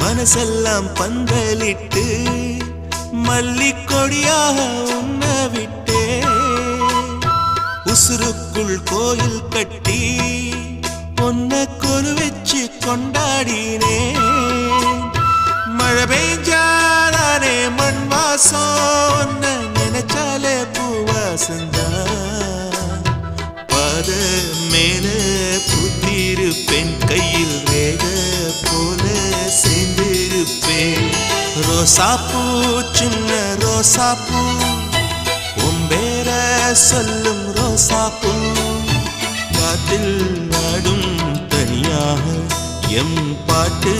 மனசெல்லாம் பந்தலிட்டு மல்லிக்கொடியாக உன்ன விட்டே உசுருக்குள் கோயில் கட்டி பொன்ன கொலு வச்சு கொண்டாடினே மழை பெய்ஞ்சாதானே மண் வாசம் நினைச்சாலே பூவாசந்தா பாத மேல புத்திருப்பேன் கையில் ரேக போல சேர்ந்திருப்பேன் ரோசாப்பூ சின்ன ரோசாப்பூ உம்பேர சொல்லும் ரோசாப்பூ காத்தில் நாடும் தனியாக எம் பாட்டு